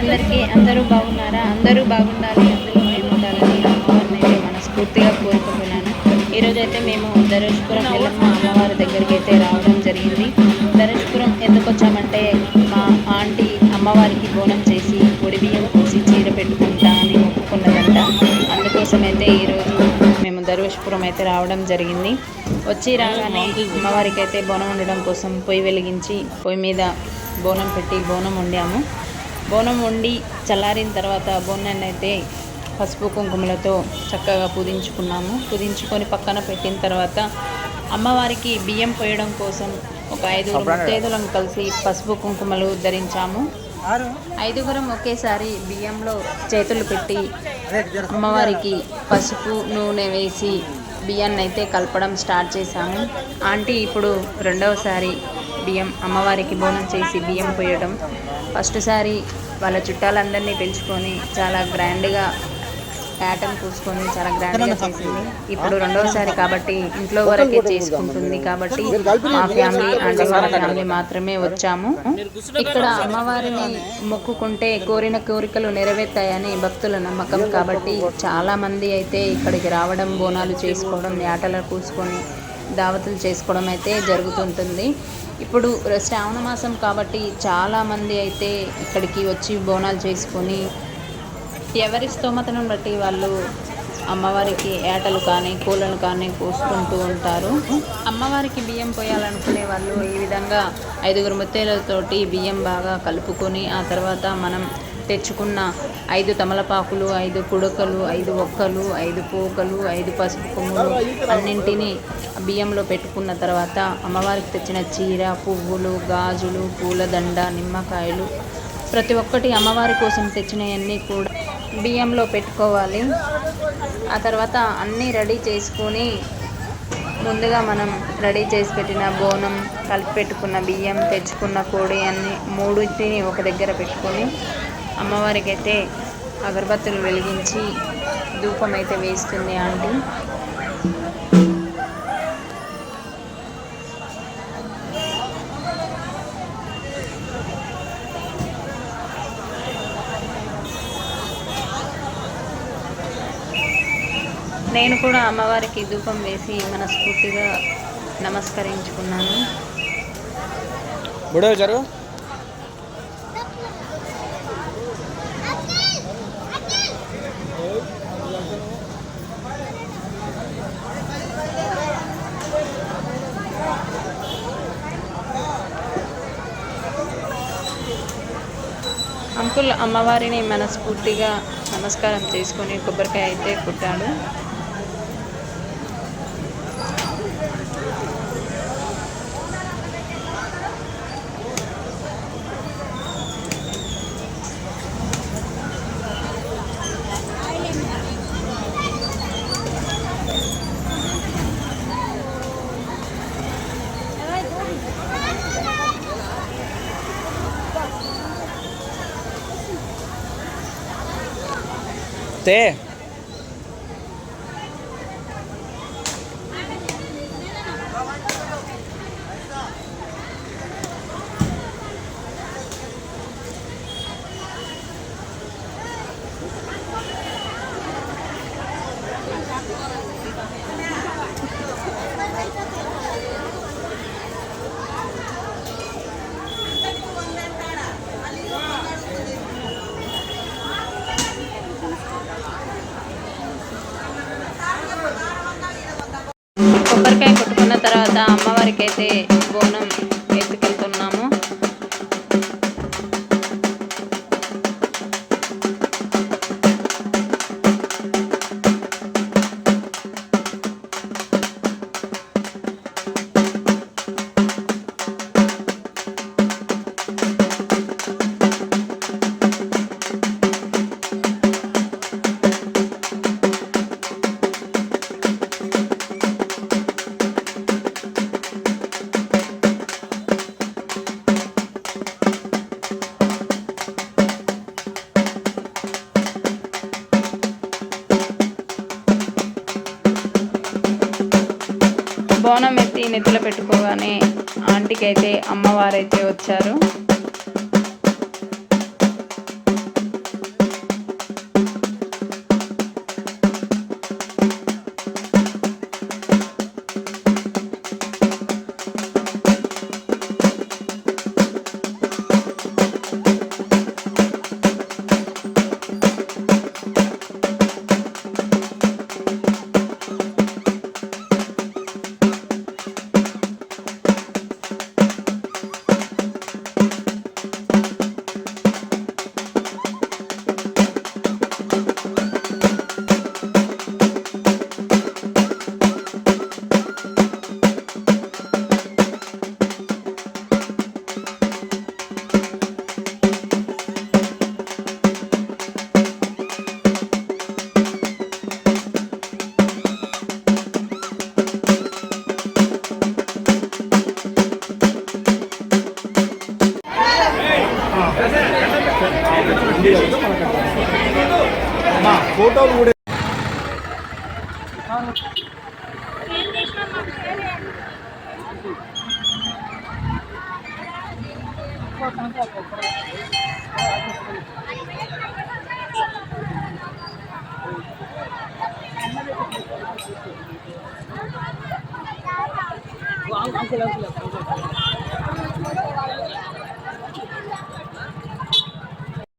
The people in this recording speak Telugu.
అందరికీ అందరూ బాగున్నారా? అందరూ బాగుండాలి, అందులో మేము ఉండాలని అమ్మవారిని అయితే మనస్ఫూర్తిగా కోరుకుంటున్నాను. ఈరోజైతే మేము ధనుష్పురం ఎల్లమ్మ అమ్మవారి దగ్గరికి అయితే రావడం జరిగింది. ధనుష్పురం ఎందుకు వచ్చామంటే మా ఆంటీ అమ్మవారికి బోనం చేసి పొడి బియ్యం పోసి చీర పెట్టుకుంటా అని ఒప్పుకున్నదంట. అందుకోసమైతే ఈరోజు మేము ధనుష్పురం అయితే రావడం జరిగింది. వచ్చి రాగానే అమ్మవారికి అయితే బోనం ఉండడం కోసం పొయ్యి వెలిగించి పొయ్యి మీద బోనం పెట్టి బోనం వండాము. బోనం వండి చల్లారిన తర్వాత బోనాన్ని అయితే పసుపు కుంకుమలతో చక్కగా పుదించుకొని పక్కన పెట్టిన తర్వాత అమ్మవారికి బియ్యం పోయడం కోసం ఒక 5 ముత్తైదులను కలిసి పసుపు కుంకుమలు ధరించాము. 5గురం ఒకేసారి బియ్యంలో చేతులు పెట్టి అమ్మవారికి పసుపు నూనె వేసి బియ్యాన్ని అయితే కలపడం స్టార్ట్ చేశాము. ఆంటీ ఇప్పుడు రెండవసారి అమ్మవారికి బోనం చేసి బియ్యం పోయడం. ఫస్ట్ సారి వాళ్ళ చుట్టాలందరినీ పిలుచుకొని చాలా గ్రాండ్గా ప్యాటర్న్ పూసుకొని చాలా గ్రాండ్గా చేసింది. ఇప్పుడు రెండవసారి కాబట్టి ఇంట్లో వరకే చేసుకుంటుంది కాబట్టి మా ఫ్యామిలీ అంటే వాళ్ళ ఫ్యామిలీ మాత్రమే వచ్చాము. ఇక్కడ అమ్మవారిని మొక్కుకుంటే కోరిన కోరికలు నెరవేర్తాయని భక్తుల నమ్మకం కాబట్టి చాలా మంది అయితే ఇక్కడికి రావడం, బోనాలు చేసుకోవడం, యాటలు పూసుకొని దావతులు చేసుకోవడం అయితే జరుగుతుంటుంది. ఇప్పుడు శ్రావణ మాసం కాబట్టి చాలామంది అయితే ఇక్కడికి వచ్చి బోనాలు చేసుకొని ఎవరి స్తోమతను బట్టి వాళ్ళు అమ్మవారికి ఏటలు కానీ కూలను కానీ కోసుకుంటూ ఉంటారు. అమ్మవారికి బియ్యం పోయాలనుకునే వాళ్ళు ఈ విధంగా 5గురు ముత్తైదులతోటి బియ్యం బాగా కలుపుకొని ఆ తర్వాత మనం తెచ్చుకున్న 5 తమలపాకులు, 5 కుడకలు, 5 ఒక్కలు, 5 పోకలు, 5 పసుపు కొమ్ములు అన్నింటినీ బియ్యంలో పెట్టుకున్న తర్వాత అమ్మవారికి తెచ్చిన చీర, పువ్వులు, గాజులు, పూలదండ, నిమ్మకాయలు ప్రతి ఒక్కటి అమ్మవారి కోసం తెచ్చినవన్నీ కూడా బియ్యంలో పెట్టుకోవాలి. ఆ తర్వాత అన్నీ రెడీ చేసుకొని ముందుగా మనం రెడీ చేసి పెట్టిన బోనం, కలిపి పెట్టుకున్న బియ్యం, తెచ్చుకున్న కోడి అన్ని మూడింటిని ఒక దగ్గర పెట్టుకొని అమ్మవారికి అయితే అగరబత్తులు వెలిగించి ధూపం అయితే వేస్తుంది ఆంటీ. నేను కూడా అమ్మవారికి ధూపం వేసి మనస్ఫూర్తిగా నమస్కరించుకున్నాను. అంకుల్ అమ్మవారిని మనస్ఫూర్తిగా నమస్కారం చేసుకొని కొబ్బరికాయ అయితే కొట్టాడు. కొబ్బరికాయ కొట్టుకున్న తర్వాత అమ్మవారికి అయితే బోనం ఎత్తుకెళ్తున్నాము. బోనం ఎత్తి నెత్తిలో పెట్టుకోగానే ఆంటీకి అయితే అమ్మవారైతే వచ్చారు. ఫోటోలు కూడా Wow,